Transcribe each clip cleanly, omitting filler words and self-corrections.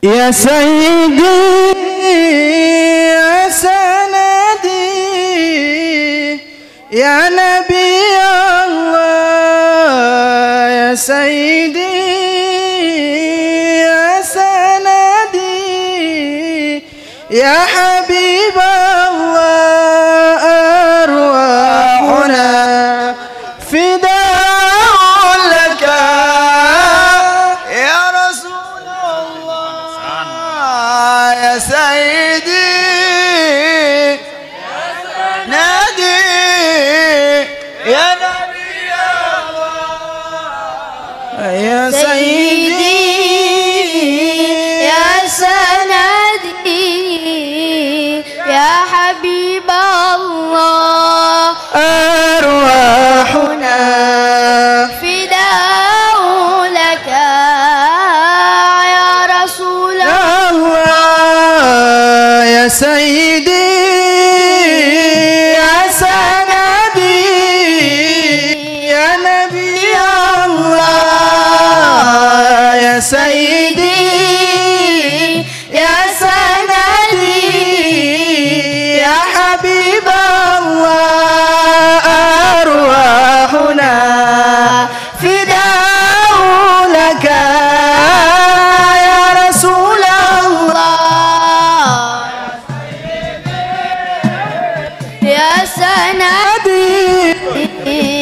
يا سيدي يا سندي يا نبي الله يا سيدي يا سندي يا حبيب الله أرواحنا فداء لك يا رسول الله يا سيدي يا نادي يا نبي الله يا سيدي يا سندي يا حبيب الله أرواحنا فداء لك يا رسول الله يا سيدي يا سندي يا نبي الله يا سيدي يا سندي يا حبيب الله أرواحنا فداء لك يا رسول الله يا سندي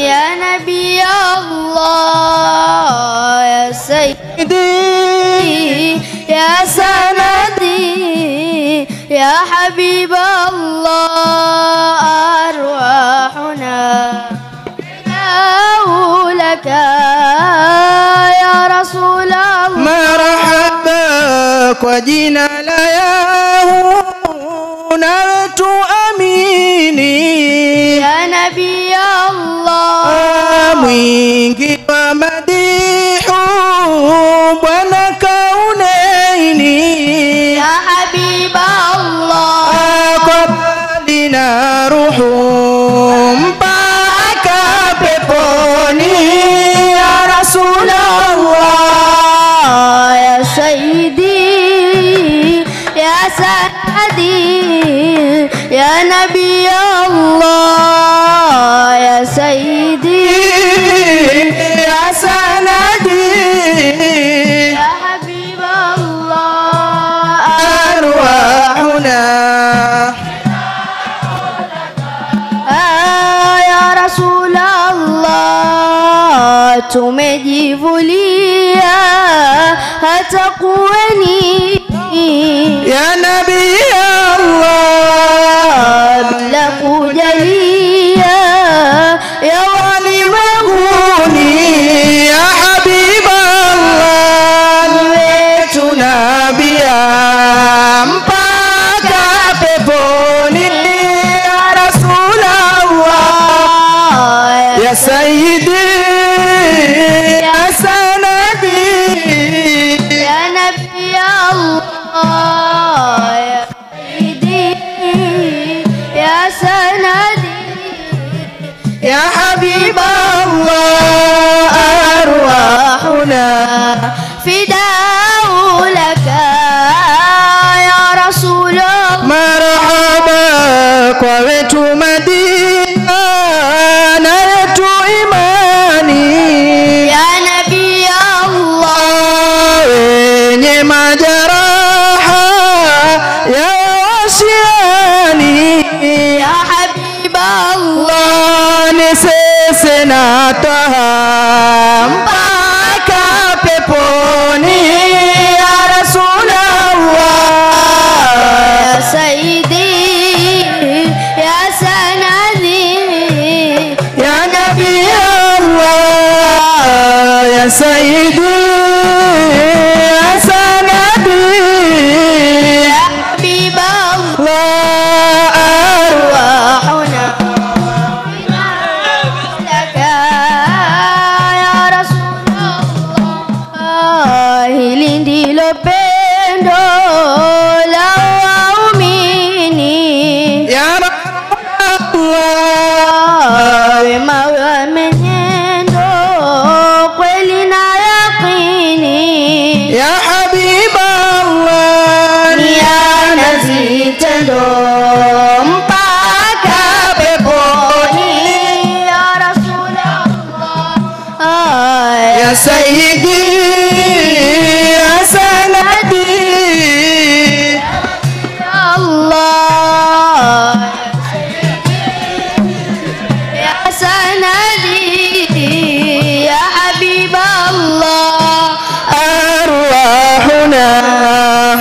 يا نبي الله يا سيدي يا سندي يا حبيب الله أرواحنا فداء لك يا رسول الله مرحبا وجينا لياهونات أميني يا نبي الله mwingi wa madihu bwana kaunaini يا حبيب الله kwa bali na ruhu mpaka peponi ya Rasulullah يا سيدي يا سندي يا نبي الله يا سيدي يا سندي يا حبيب الله أرواحنا يا رسول الله tumejivulia hata kuweni يا نبي الله bila kujalia ya walimwenguni ya habib Allah wetu nabia mpaka peponi ya Rasulullah ya sayyidi ya sanadi يا نبي الله يا سيدي يا سندي يا حبيب الله أرواحنا فداء لك يا رسول الله مرحبا kwa wetu Madina na yetu imani يا نبي الله wenye majeraha ya wasiani يا حبيب الله Allah ni sisi na taha mpaka peponi ya Rasulullah يا سيدي يا سندي يا نبي الله يا سيدي يا سندي يا حبيب الله أرواحنا لك يا رسول الله hili ndilo pendo la waumini يا الله wema wa menendo kweli na yaqini يا حبيب الله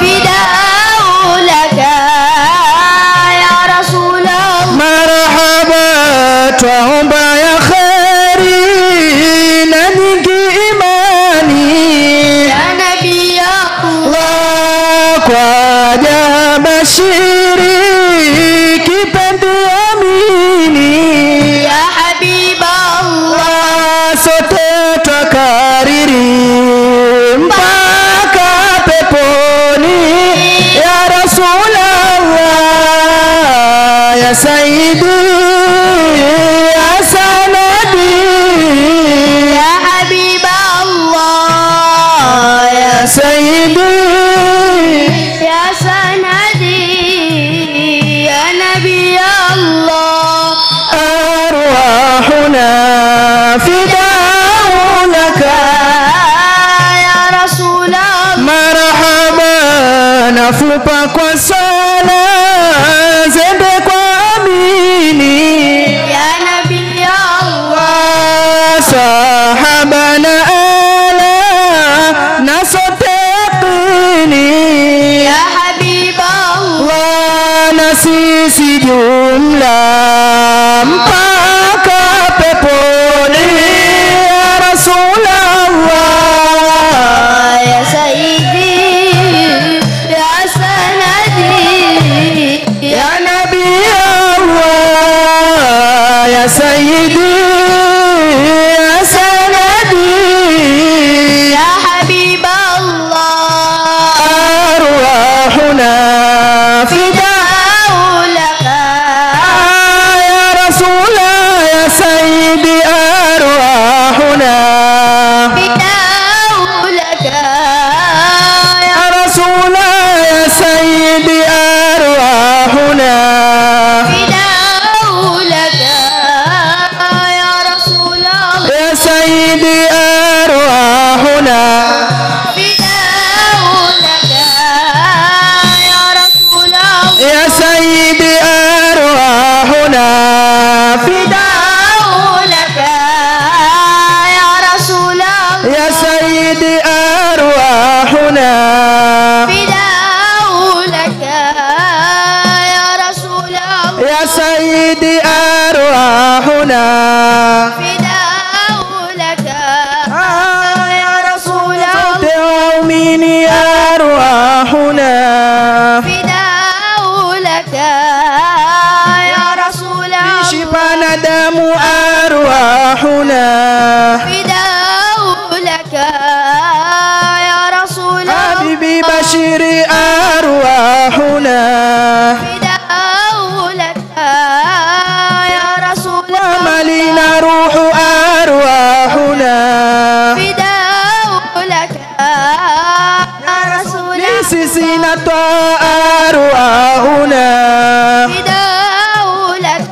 فداء لك يا رسول الله مرحبا توبا يا خيري ننجي إيماني يا نبي الله kwaja bashiri kipendi amini يا حبيب الله sote twakariri mpaka peponi ya Rasulallah ya Sayyidi ya Sanadi يا حبيب الله ya Sayyidi يا سندي يا نبي الله أرواحنا فداء لك يا رسول الله مرحبا nafupa kwa sala zembe kwa amini يا نبي الله sahabana ala nasoteqini يا حبيب الله na sisi jumla mpaka peponi ya Rasulallah يا سيدي يا سندي ya Nabi Allah ya Sayyidi ya Sanadi يا حبيب الله أرواحنا فداء لك يا رسول يا سيدي أرواحنا فداء لك يا رسول يا سيدي أرواحنا فداء لك يا رسول الله يا سيدي أرواحنا فداء لك يا رسول الله يا سيدي أرواحنا فداء لك يا رسول الله يا سيدي أرواحنا فداء لك يا رسول الله يا سيدي أرواحنا فداء لك يا رسول الله تؤمني أرواحنا فداء لك يا رسول الله شبنا دم أرواحنا فداء لك يا رسول الله حبيبي بشير أرواحنا فداء لك يا رسول الله وملينا روح أرواحنا فداء لك يا رسول الله لسسنا أرواحنا فداء لك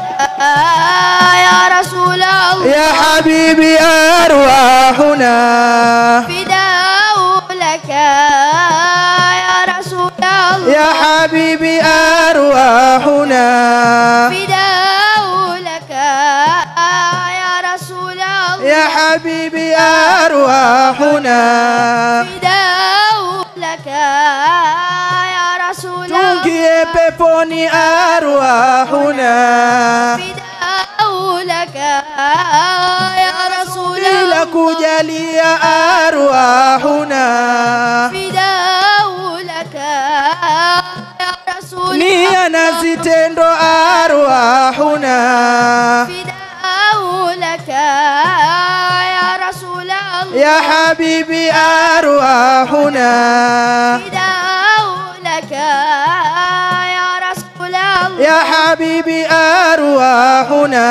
يا رسول الله يا حبيبي أرواحنا فداء لك يا رسول الله يا حبيبي أرواحنا فداء لك يا رسول الله يا حبيبي أرواحنا فداء لك يا رسول الله تنكي peponi أرواحنا فداء لك يا رسول إلى الله kujalia أرواحنا فداء لك يا رسول الله nia na zitendo أرواحنا فداء لك يا رسول الله يا حبيبي أرواحنا فداء لك يا رسول الله يا حبيبي أرواحنا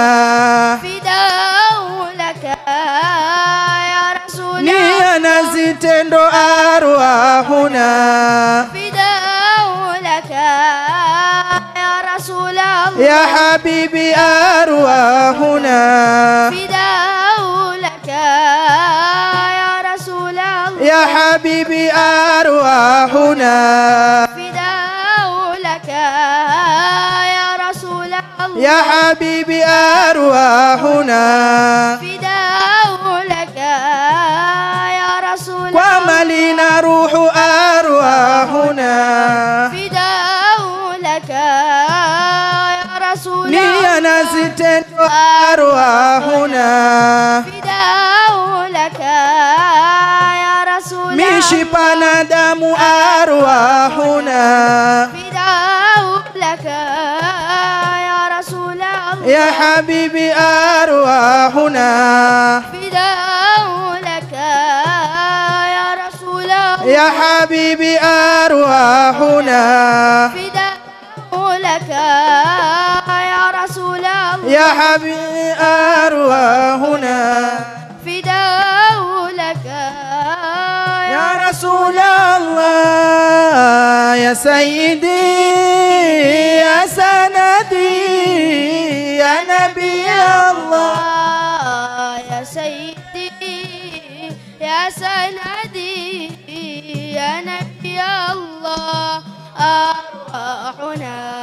فداء لك يا رسول الله nia na zitendo أرواحنا فداء لك يا رسول الله يا حبيبي أرواحنا فداء لك يا رسول الله يا حبيبي أرواحنا فداء لك يا رسول الله يا حبيبي أرواحنا فداء لك يا رسول الله وملينا روح أرواحنا فداء لك يا رسول الله لينا ستة أرواحنا فداء لك يا رسول الله مشبنا دم أرواحنا فداء لك يا رسول الله يا حبيبي أرواحنا فداء لك يا رسول الله يا حبيبي أرواحنا فداء لك يا رسول الله يا حبيبي أرواحنا فداء لك يا رسول الله يا سيدي يا سندي يا نبي الله يا سيدي يا سندي يا نبي الله أرواحنا